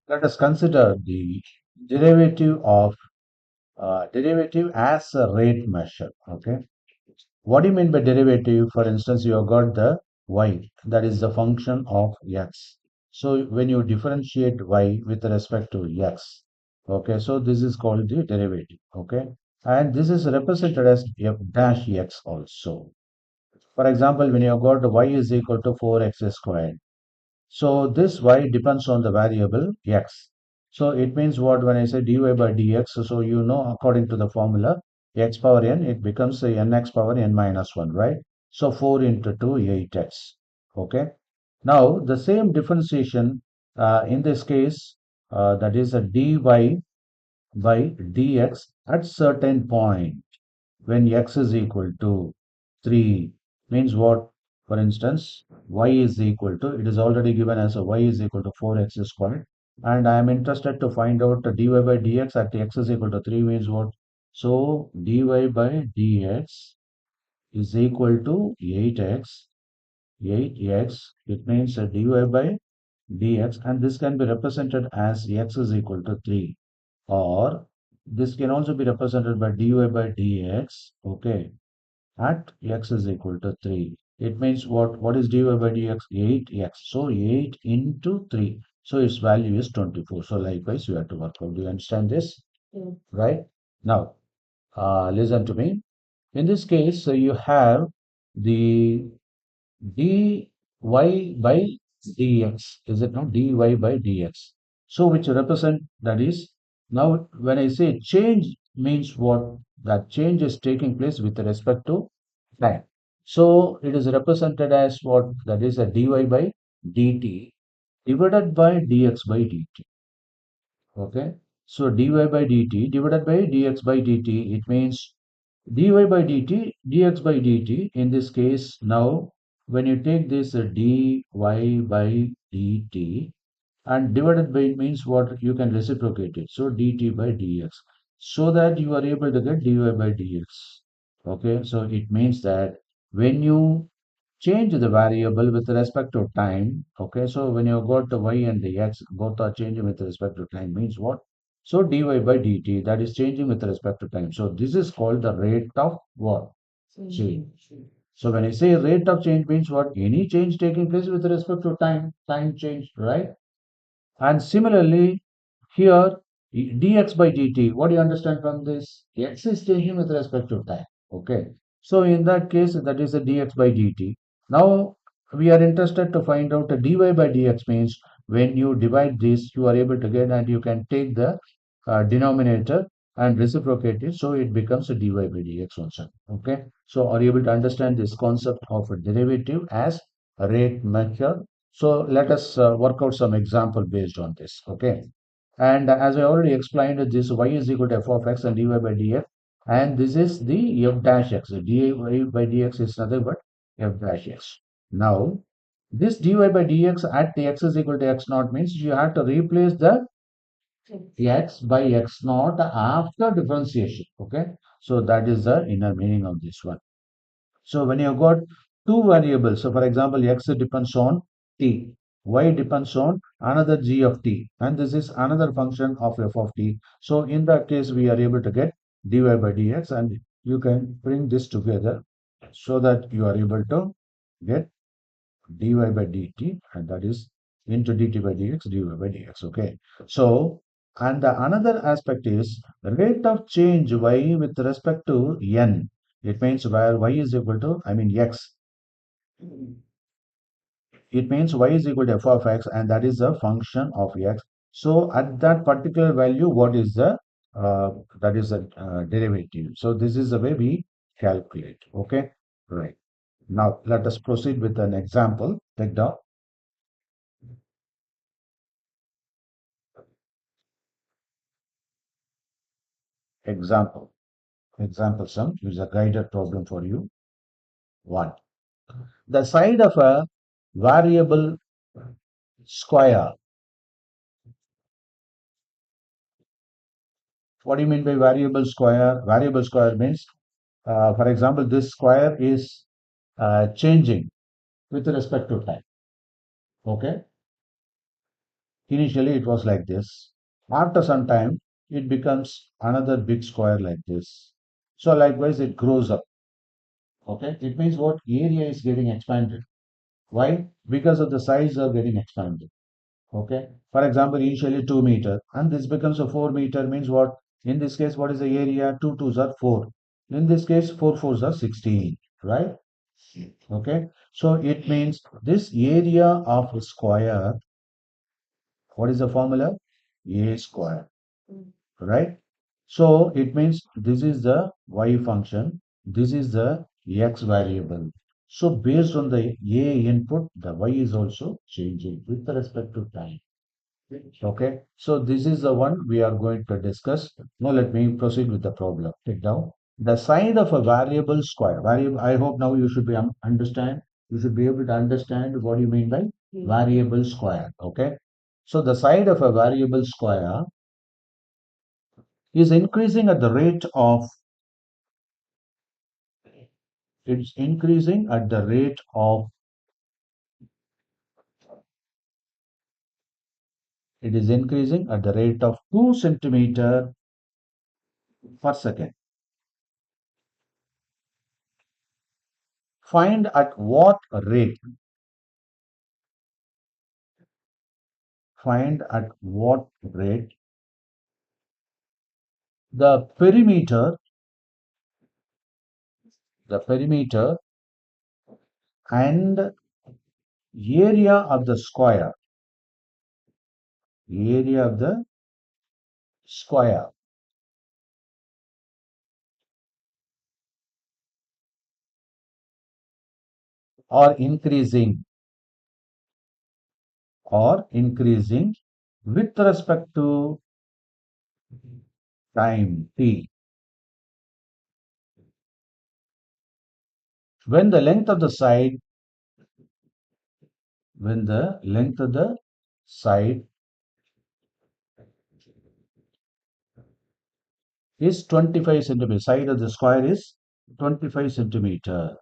Let us consider the derivative of derivative as a rate measure. Okay. What do you mean by derivative? For instance, you have got the y, that is the function of x. So when you differentiate y with respect to x, okay, so this is called the derivative, okay, and this is represented as f dash x also. For example, when you have got y is equal to 4x squared, so this y depends on the variable x. So it means what when I say dy by dx, so you know according to the formula x power n, it becomes a nx power n minus 1, right? So 4 into 2, 8x. Okay. Now the same differentiation in this case, that is a dy by dx at certain point when x is equal to 3 means what? For instance, y is equal to, it is already given as a y is equal to 4x squared, and I am interested to find out the dy by dx at x is equal to 3 means what? So dy by dx is equal to 8x, 8x, it means dy by dx, and this can be represented as x is equal to 3, or this can also be represented by dy by dx, okay, at x is equal to 3. It means what? What is dy by dx? 8x. So 8 into 3. So its value is 24. So likewise, you have to work out. Do you understand this? Yeah. Right? Now, listen to me. In this case, you have the dy by dx. Is it not dy by dx? So which represent, that is, now when I say change means what? That change is taking place with respect to time. So it is represented as what? That is a dy by dt divided by dx by dt. Okay. So dy by dt divided by dx by dt, it means dy by dt, dx by dt. In this case, now when you take this dy by dt and divided by, it means what? You can reciprocate it. So dt by dx, so that you are able to get dy by dx. Okay, so it means that when you change the variable with respect to time, okay, so when you got the y and the x, both are changing with respect to time means what? So dy by dt, that is changing with respect to time. So this is called the rate of what? Change. So when I say rate of change means what? Any change taking place with respect to time change, right? And similarly, here dx by dt, what do you understand from this? X is changing with respect to time. Okay. So in that case, that is the dx by dt. Now we are interested to find out the dy by dx means when you divide this, you are able to get, and you can take the denominator and reciprocate it. So it becomes a dy by dx also. Okay. So are you able to understand this concept of a derivative as a rate measure? So let us work out some example based on this. Okay. And as I already explained, this y is equal to f of x and dy by dx. And this is the f dash x. The dy by dx is nothing but f dash x. Now, this dy by dx at the x is equal to x naught means you have to replace the x by x naught after differentiation. Okay. So that is the inner meaning of this one. So when you got two variables, so for example, x depends on t, y depends on another g of t, and this is another function of f of t. So in that case, we are able to get dy by dx, and you can bring this together so that you are able to get dy by dt, and that is into dt by dx, dy by dx. Okay. So, and the another aspect is rate of change y with respect to n. It means where y is equal to, I mean x. It means y is equal to f of x, and that is a function of x. So at that particular value, what is the that is a derivative. So this is the way we calculate. Okay, right. Now let us proceed with an example. Take down example. Example sum is a guided problem for you. One, the side of a variable square. What do you mean by variable square? Variable square means, for example, this square is changing with respect to time. Okay. Initially, it was like this. After some time, it becomes another big square like this. So likewise, it grows up. Okay, it means what area is getting expanded. Why? Because of the size are getting expanded. Okay. For example, initially 2 meter, and this becomes a 4 meter. Means what? In this case, what is the area? 2 twos are 4. In this case, 4 fours are 16. Right? Okay. So it means this area of a square. What is the formula? A square. Right? So it means this is the y function, this is the x variable. So based on the a input, the y is also changing with respect to time. Okay, so this is the one we are going to discuss. Now let me proceed with the problem. Take down the side of a variable square. Variable. I hope now you should be understand. You should be able to understand what you mean by variable square. Okay, so the side of a variable square is increasing at the rate of it's increasing at the rate of it is increasing at the rate of 2 centimeter per second. Find at what rate find at what rate the perimeter and area of the square are increasing with respect to time t when the length of the side when the length of the side is 25 centimeter. Side of the square is 25 centimeter.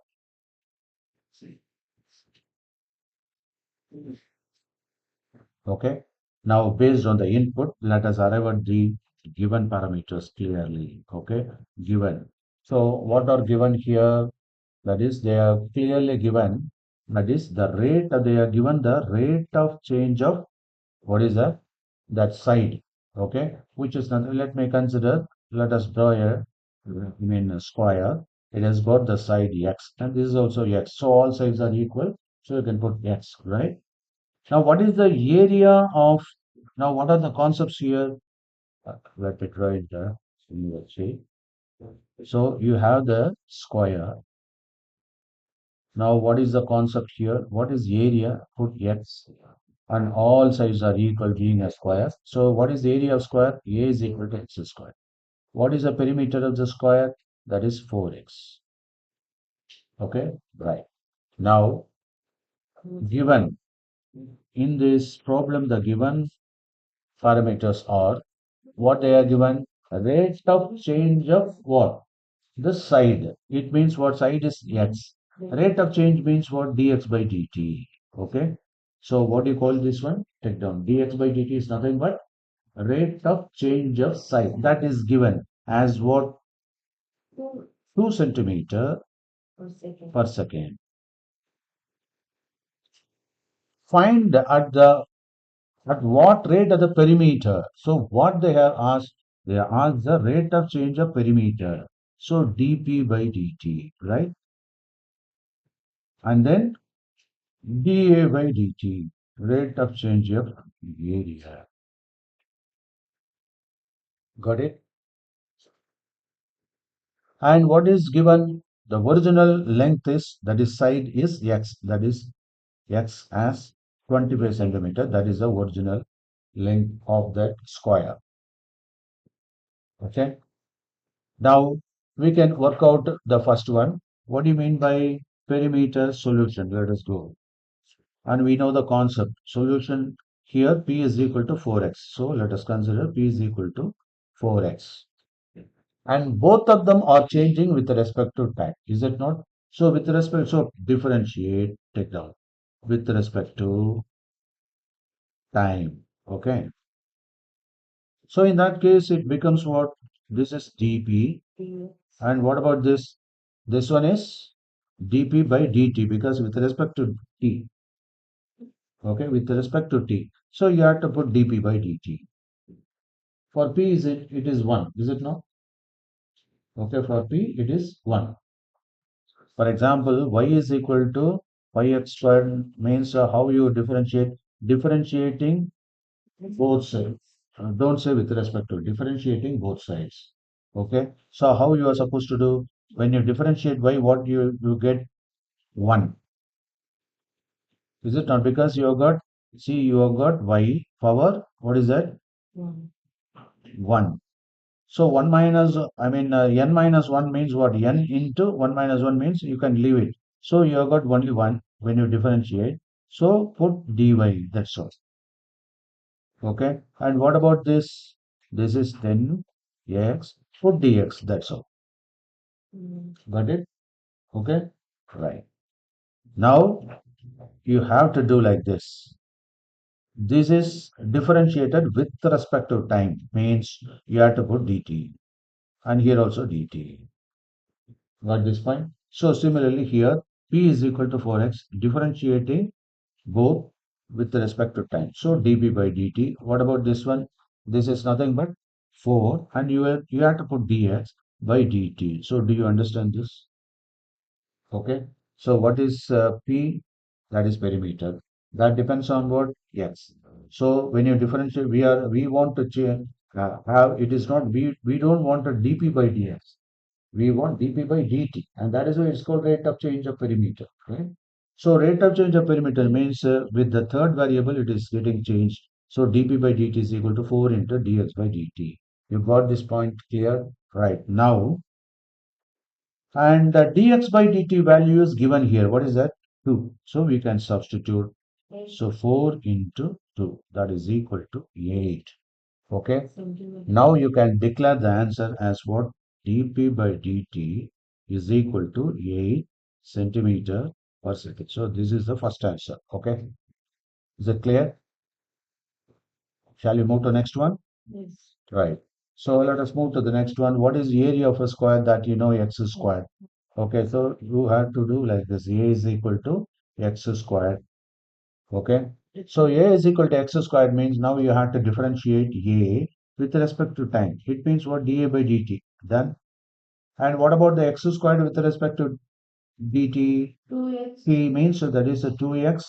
Okay. Now, based on the input, let us arrive at the given parameters clearly. Okay. Given. So, what are given here? That is, they are clearly given. That is, the rate, they are given the rate of change of what is that? That side. Okay. Which is, let me consider, let us draw a square. It has got the side x, and this is also x. So, all sides are equal. So, you can put x, right? Now, what is the area of, now what are the concepts here? Let me draw it there. Let's see. So you have the square. Now, what is the concept here? What is area? Put x and all sides are equal being a square. So what is the area of square? A is equal to x square. What is the perimeter of the square? That is 4x. Okay, right. Now, given in this problem, the given parameters are what they are given rate of change of what the side it means what side is x rate of change means what dx by dt. Okay, so what do you call this one? Take down dx by dt is nothing but rate of change of side that is given as what 2 centimeter per second. Find at what rate of the perimeter. So what they have asked, they have asked the rate of change of perimeter. So dp by dt, right? And then dA by dt, rate of change of area. Got it? And what is given? The original length is, that is side is x, that is x as 25 centimeter. That is the original length of that square. Okay. Now we can work out the first one. What do you mean by perimeter solution? Let us go. And we know the concept. Solution here P is equal to 4x. So let us consider P is equal to 4x. And both of them are changing with respect to time. Is it not? So with respect, so differentiate, take down with respect to time. Okay. So in that case, it becomes what? This is dp. And what about this? This one is dp by dt because with respect to t. Okay, with respect to t. So you have to put dp by dt. For p, it is 1, is it not? Okay, for p, it is 1. For example, y is equal to yx squared means how you differentiating both sides. Don't say with respect to differentiating both sides. Okay. So how you are supposed to do when you differentiate y, what you get 1. Is it not? Because you have got you have got y power. What is that? 1. So 1 minus, n minus 1 means what? N into 1 minus 1 means you can leave it. So you have got only 1 when you differentiate. So put dy, that's all. Okay. And what about this? This is then x, put dx, that's all. Got it? Okay. Right. Now you have to do like this. This is differentiated with respect to time, means you have to put dt. And here also dt. Got this point? So similarly here, p is equal to 4x, differentiating both with respect to time. So dp by dt. What about this one? This is nothing but 4, and you have to put dx by dt. So do you understand this? Okay. So what is p? That is perimeter. That depends on what? X. So when you differentiate, we want to change have it is not we don't want a dp by dx. We want dp by dt, and that is why it's called rate of change of perimeter. Right? So rate of change of perimeter means with the third variable it is getting changed. So dp by dt is equal to 4 into dx by dt. You got this point clear? Right. Now, and the dx by dt value is given here. What is that? 2. So we can substitute. So 4 into 2, that is equal to 8. Okay. Now you can declare the answer as what? dp by dt is equal to 8 centimeter per second. So this is the first answer. Okay. Is it clear? Shall we move to the next one? Right. So let us move to the next one. What is the area of a square that you know x squared? Okay, so you have to do like this. A is equal to x squared. Okay. So a is equal to x squared means now you have to differentiate a with respect to time. It means what? dA by dt. Then, and what about the x squared with respect to dt? P means so that is a 2x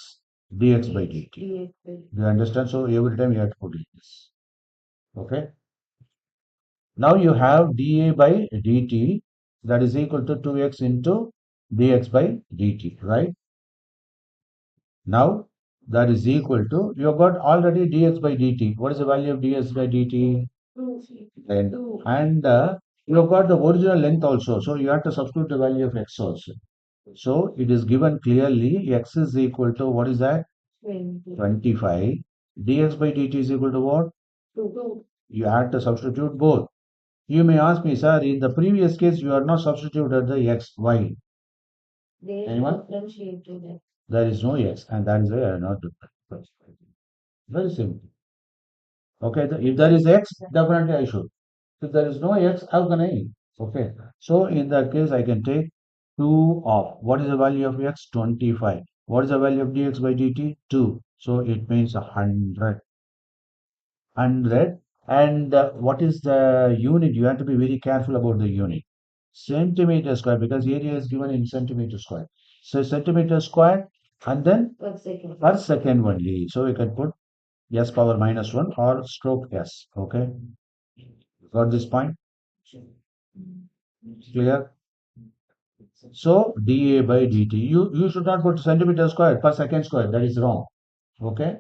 dx by dt. Do you understand? So every time you have to put it this. Okay. Now you have dA by dt that is equal to 2x into dx by dt, right? Now that is equal to, you have got already dx by dt. What is the value of dx by dt? And you have got the original length also. So you have to substitute the value of x also. So it is given clearly x is equal to what is that? 25. Dx by dt is equal to what? You have to substitute both. You may ask me, sir, in the previous case, you are not substituted the x. Why? Anyone? There is no x, and that is why I are not doing it. Very simple. Okay, if there is x, definitely I should. If there is no x, how can I? Okay, so in that case, I can take 2 of, what is the value of x? 25. What is the value of dx by dt? 2. So it means 100. 100. And what is the unit? You have to be very careful about the unit. Centimeter square, because area is given in centimeter square. So centimeter square, and then per second only. So we can put s power minus 1 or stroke s. Okay. Got this point? Clear? So dA by dt. You should not put centimeter square per second square. That is wrong. Okay.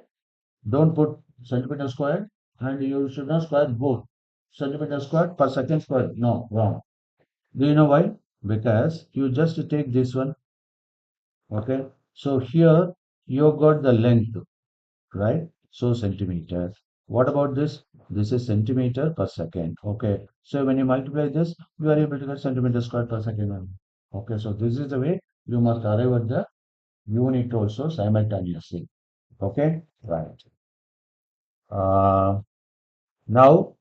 Don't put centimeter square, and you should not square both. Centimeter square per second square. No, wrong. Do you know why? Because you just take this one. Okay. So here you got the length, right? So centimeter. What about this? This is centimeter per second. Okay. So when you multiply this, you are able to get centimeter square per second. Okay. So this is the way you must arrive at the unit also simultaneously. Okay. Right. Uh, now,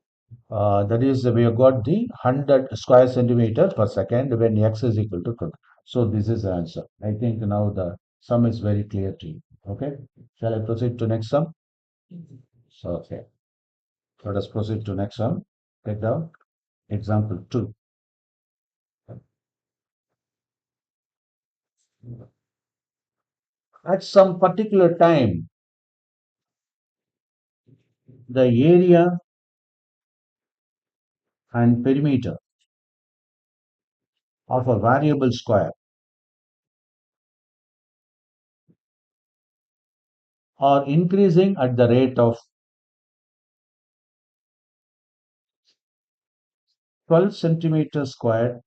that is, we have got the 100 square centimeter per second when x is equal to 20. So this is the answer. I think now the sum is very clear to you. Okay. Shall I proceed to next sum? So, okay. Let us proceed to next sum. Take down example 2. At some particular time, the area and perimeter of a variable square are increasing at the rate of 12 centimeters squared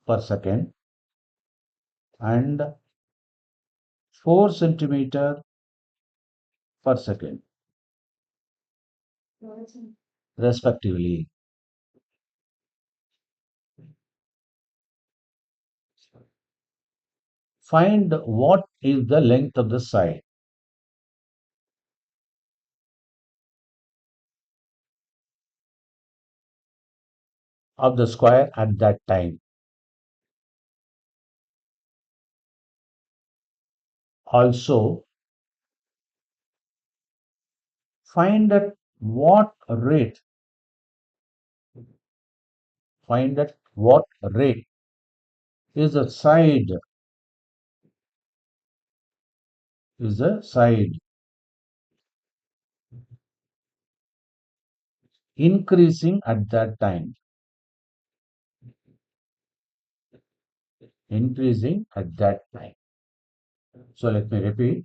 per second and 4 centimeter per second, respectively. Find what is the length of the side of the square at that time. Also, find at what rate, find at what rate is the side, is the side increasing at that time, increasing at that time. So let me repeat.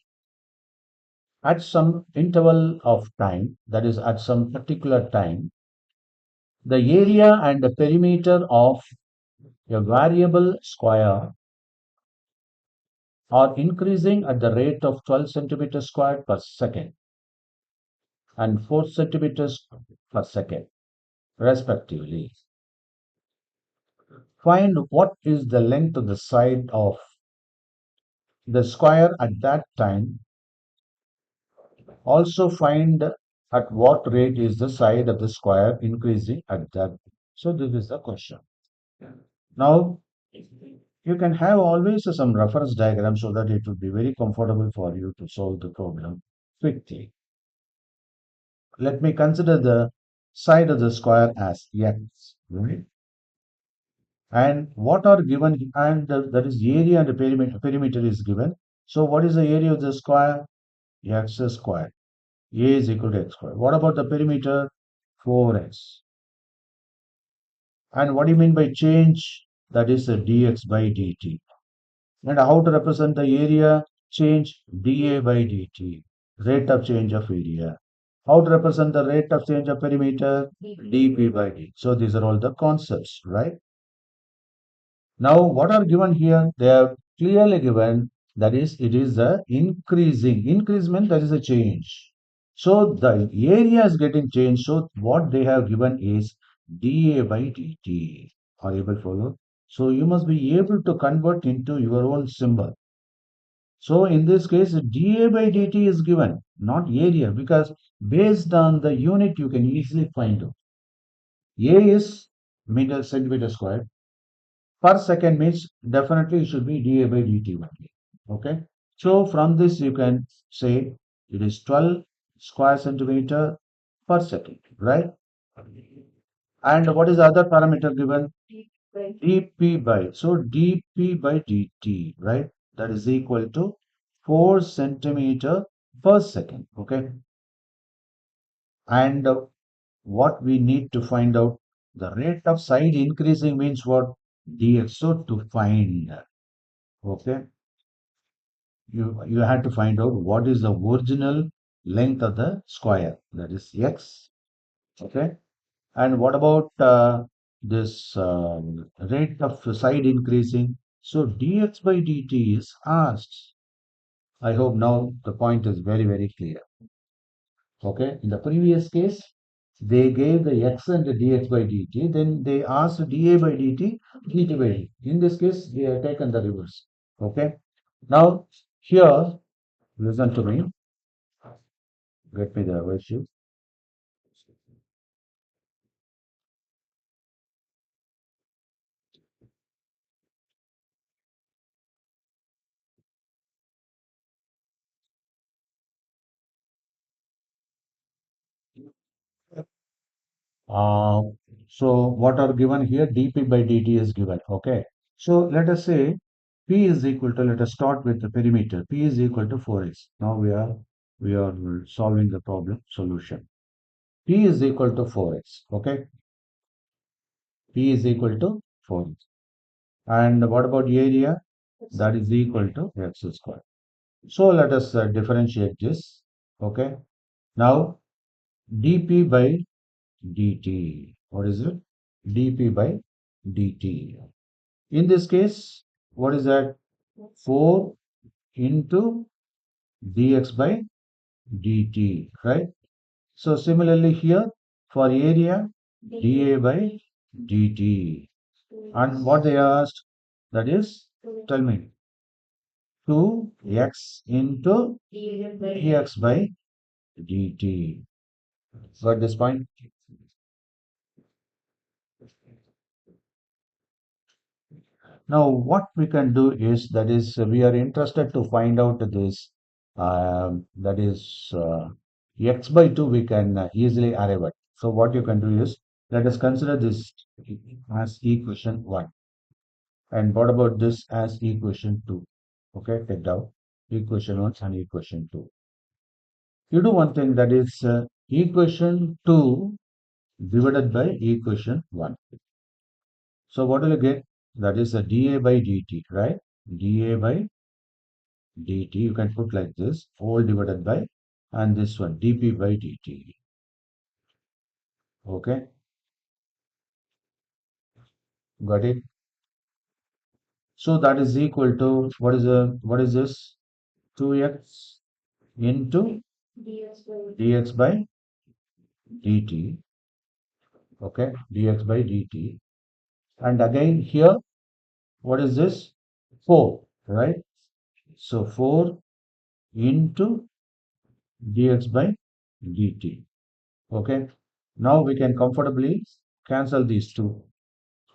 At some interval of time, that is at some particular time, the area and the perimeter of a variable square are increasing at the rate of 12 centimeters squared per second and 4 centimeters per second, respectively. Find what is the length of the side of the square at that time. Also find at what rate is the side of the square increasing at that. So this is the question. Now, you can have always some reference diagram so that it will be very comfortable for you to solve the problem quickly. Let me consider the side of the square as x, right? And what are given, and that is area and the perimeter is given. So what is the area of the square? X square. A is equal to x square. What about the perimeter? 4x. And what do you mean by change? That is the dx by dt. And how to represent the area change? dA by dt, rate of change of area. How to represent the rate of change of perimeter? dP by dt. So these are all the concepts, right? Now, what are given here? They are clearly given. That is, it is the increasing. Increasement, that is a change. So the area is getting changed. So what they have given is dA by dt. Are you able to follow? So you must be able to convert into your own symbol. So in this case, dA by dt is given, not area, because based on the unit you can easily find out. A is meter centimeter squared. Per second means definitely it should be dA by dt only. Okay. So from this you can say it is 12 square centimeter per second, right? And what is the other parameter given? dP by, so dP by dt, right? That is equal to 4 centimeter per second, okay? And what we need to find out, the rate of side increasing means what? dx. So to find, okay, you had to find out what is the original length of the square, that is x, okay? And what about this rate of side increasing? So dx by dt is asked. I hope now the point is very, very clear. Okay. In the previous case, they gave the x and the dx by dt. Then they asked dA by dt, dt by dt. In this case, they have taken the reverse. Okay. Now, here, listen to me. Get me the worksheet. Uh, so what are given here? dp by dt is given. Okay. So let us say p is equal to, let us start with the perimeter. P is equal to 4x. Now we are solving the problem solution. P is equal to 4x. Okay. P is equal to 4x. And what about area? That is equal to x square. So let us differentiate this. Okay. Now dp by dt. What is it? dp by dt. In this case, what is that? 4 into dx by dt, right? So similarly here for area, dA by dt. And what they asked, that is, tell me, 2x into dx by dt. Got this point? Now, what we can do is, that is, we are interested to find out this, that is, x by 2 we can easily arrive at. So what you can do is, let us consider this as equation 1. And what about this as equation 2? Okay, take down equation 1 and equation 2. You do one thing, that is equation 2 divided by equation 1. So what will you get? That is a dA by dt, right? dA by dt, you can put like this, all divided by, and this one, dp by dt. Okay, got it? So that is equal to, what is this? 2x into dx by dt. Okay, dx by dt. And again here, what is this? 4, right? So 4 into dx by dt. Okay, now we can comfortably cancel these two.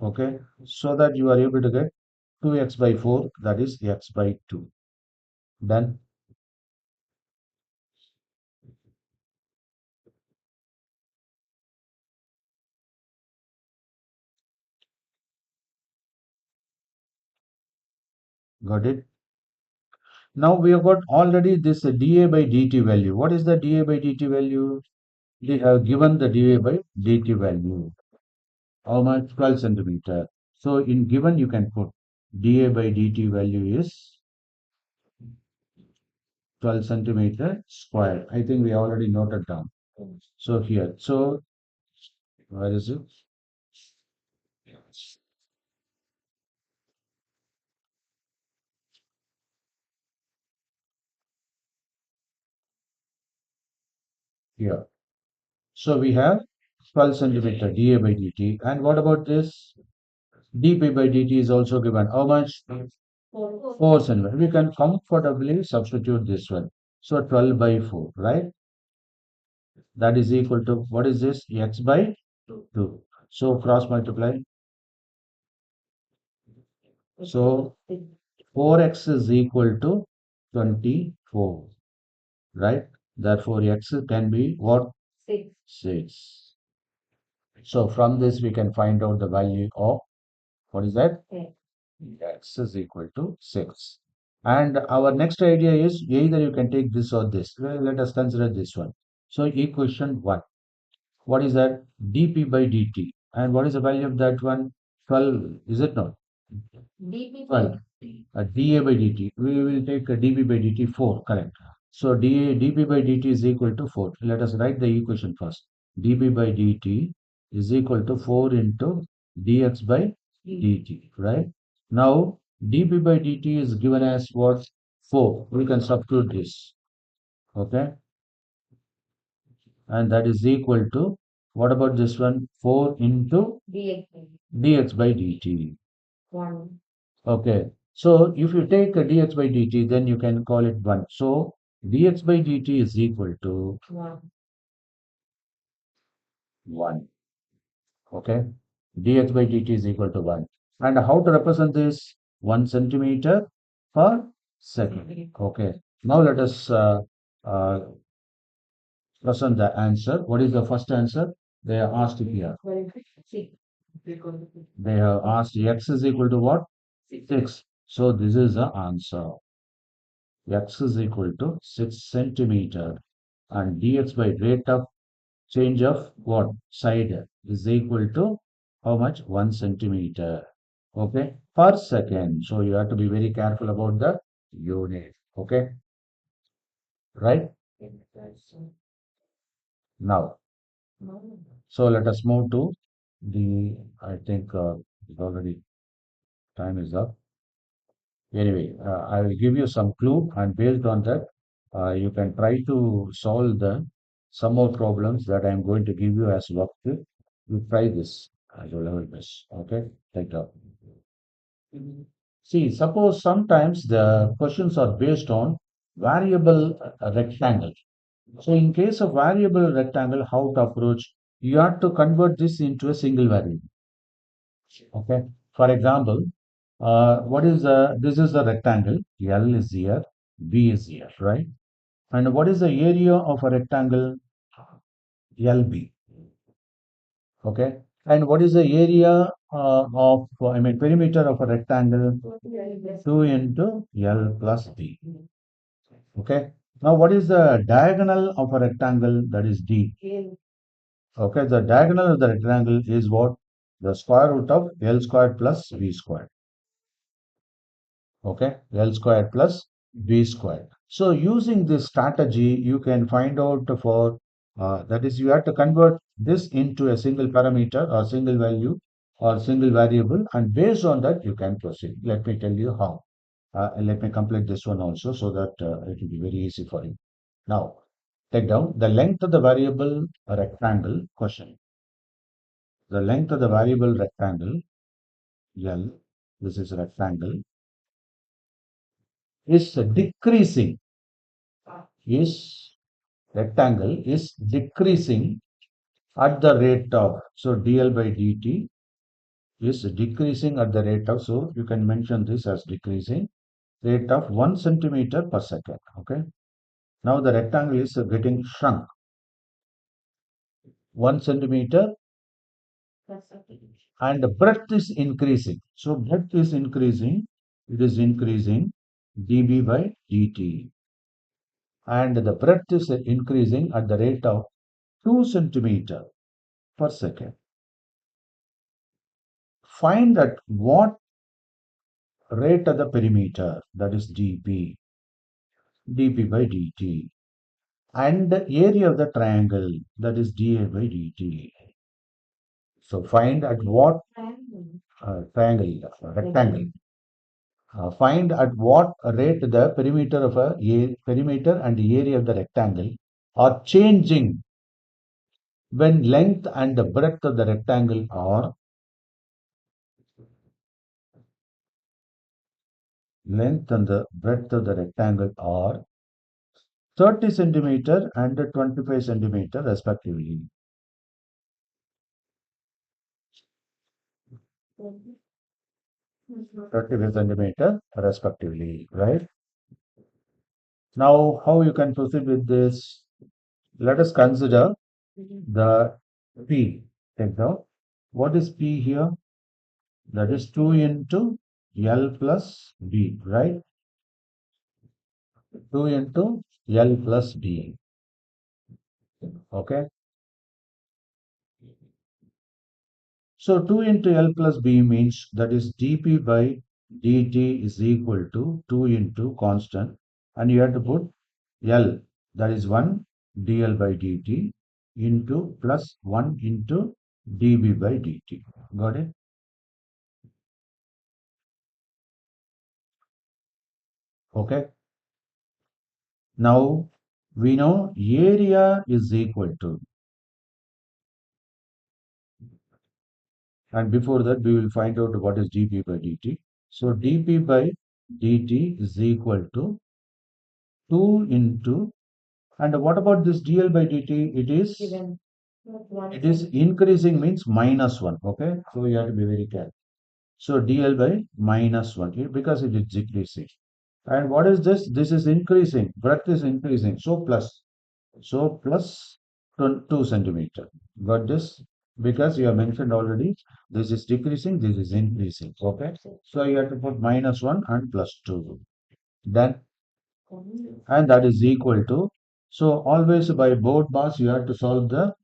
Okay, so that you are able to get 2x by 4, that is x by 2. Done. Got it? Now we have got already this dA by dt value. What is the dA by dt value? They have given the dA by dt value. How much? 12 centimeter. So in given you can put dA by dt value is 12 centimeter square. I think we already noted down. So here, so where is it? Here. So we have 12 centimeter dA by dt. And what about this? dp by dt is also given. How much? 4 centimeter. We can comfortably substitute this one. So 12 by 4, right? That is equal to, what is this? X by 2. So cross multiply. So 4x is equal to 24, right? Therefore, x can be what? 6. So from this, we can find out the value of, what is that? X is equal to 6. And our next idea is, either you can take this or this. Well, let us consider this one. So equation 1. What is that? dp by dt. And what is the value of that one? 12, is it not? 12. dA by dt. We will take a dB by dt 4, correct. So dP by dt is equal to 4. Let us write the equation first. dP by dt is equal to 4 into dx by dt, right? Now, dP by dt is given as what? 4. We can substitute this, okay? And that is equal to, what about this one? 4 into dx by dt. Okay. So if you take a dx by dt, then you can call it 1. So dx by dt is equal to 1. Okay, dx by dt is equal to 1. And how to represent this? 1 centimeter per second. Okay, now let us uh, present the answer. What is the first answer? They are asked here. They have asked x is equal to what? 6. So this is the answer. X is equal to 6 centimeter and dx by rate of change of what? Side is equal to how much? 1 centimeter. Okay, per second. So you have to be very careful about the unit. Okay, right? Now, so let us move to the, I think already time is up. Anyway, I will give you some clue, and based on that, you can try to solve the some more problems that I am going to give you as worksheet. You try this as your level best. Okay, take care. See, suppose sometimes the questions are based on variable rectangle. So in case of variable rectangle, how to approach? You have to convert this into a single variable. Okay. For example, what is this is the rectangle. L is here, B is here, right? And what is the area of a rectangle? LB. Okay. And what is the area I mean, perimeter of a rectangle? 2 into L plus B. Okay. Now, what is the diagonal of a rectangle? That is D. Okay. The diagonal of the rectangle is what? The square root of L squared plus V squared. Okay, L squared plus B squared. So using this strategy, you can find out for that is you have to convert this into a single parameter or single value or single variable, and based on that you can proceed. Let me tell you how. Let me complete this one also so that it will be very easy for you. Now, take down the length of the variable rectangle question. The length of the variable rectangle L, this is rectangle, is decreasing is rectangle is decreasing at the rate of, so dl by dt is decreasing at the rate of, so you can mention this as decreasing rate of 1 centimeter per second. Okay, now the rectangle is getting shrunk 1 centimeter and the breadth is increasing, so breadth is increasing, it is increasing db by dt, and the breadth is increasing at the rate of 2 centimeter per second. Find at what rate of the perimeter, that is dp by dt, and the area of the triangle, that is dA by dt. So find at what triangle, rectangle. Find at what rate the perimeter of perimeter and area of the rectangle are changing when length and the breadth of the rectangle are length and the breadth of the rectangle are 30 centimeter and 25 centimeter respectively. 35 centimeter respectively, right? Now, how you can proceed with this? Let us consider the P. Take down. What is P here? That is 2 into L plus B, right? 2 into L plus B. Okay. So 2 into L plus B means that is dP by dt is equal to 2 into constant, and you have to put L, that is 1 dl by dt into plus 1 into dB by dt. Got it? Okay. Now we know area is equal to, and before that we will find out what is dP by dt. So dP by dt is equal to 2 into, and what about this dl by dt? It is increasing means minus 1. Okay, so you have to be very careful. So dl by minus 1 because it is decreasing. And what is this? This is increasing. Breadth is increasing. So plus. So plus 2 centimeter. Got this? Because you have mentioned already, this is decreasing, this is increasing. Okay. So you have to put minus 1 and plus 2. Then, and that is equal to. So always by both bars, you have to solve the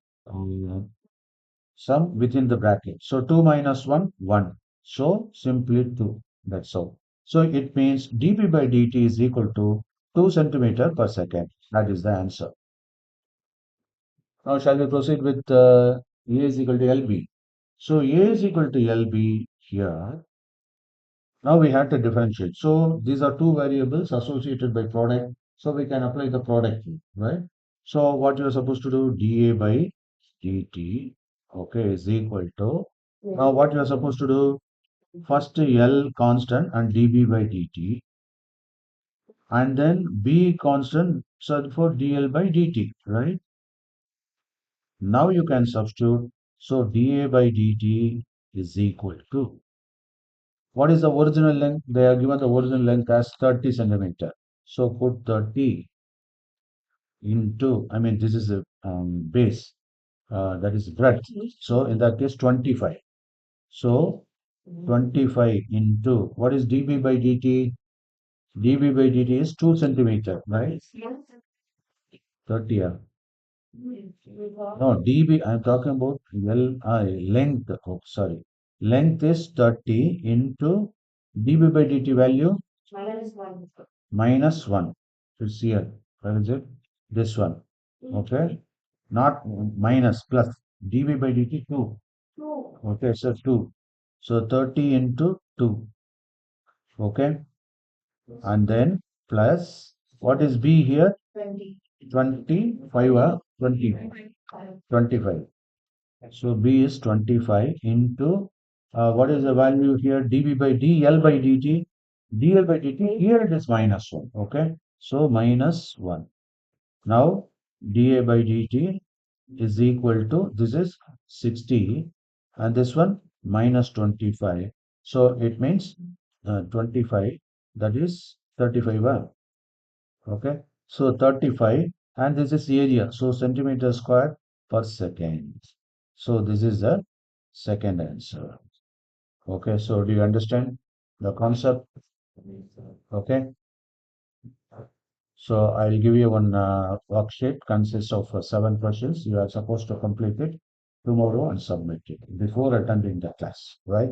sum within the bracket. So 2 minus 1, 1. So simply 2. That's all. So it means dp by dt is equal to 2 centimeter per second. That is the answer. Now shall we proceed with A is equal to LB? So A is equal to LB here. Now we have to differentiate. So these are two variables associated by product. So we can apply the product rule, right? So what you are supposed to do, dA by dt, okay, is equal to. Now what you are supposed to do, first L constant and dB by dt, and then B constant, so for dL by dt, right? Now you can substitute. So dA by dt is equal to, what is the original length? They are given the original length as 30 centimeter. So put 30 into, I mean, this is a base, that is breadth. So in that case, 25. So 25 into, what is dB by dt? dB by dt is 2 centimeter, right? 30. No, dB, I'm talking about length. Oh, sorry. Length is 30 into dB by dt value minus 1. It's here. Where is it? This one. Okay. Not minus, plus. dB by dt 2. Okay, so 2. So 30 into 2. Okay. And then plus, what is B here? 25 or 20? 25. So B is 25 into, what is the value here? dB by dL by dt. dL by dt, here it is minus 1. Okay. So minus 1. Now dA by dt is equal to, this is 60 and this one minus 25. So it means 25, that is 35. Okay. So 35, and this is area. So centimeter square per second. So this is the second answer. Okay. So do you understand the concept? Okay. So I'll give you one worksheet consists of 7 questions. You are supposed to complete it tomorrow and submit it before attending the class, right?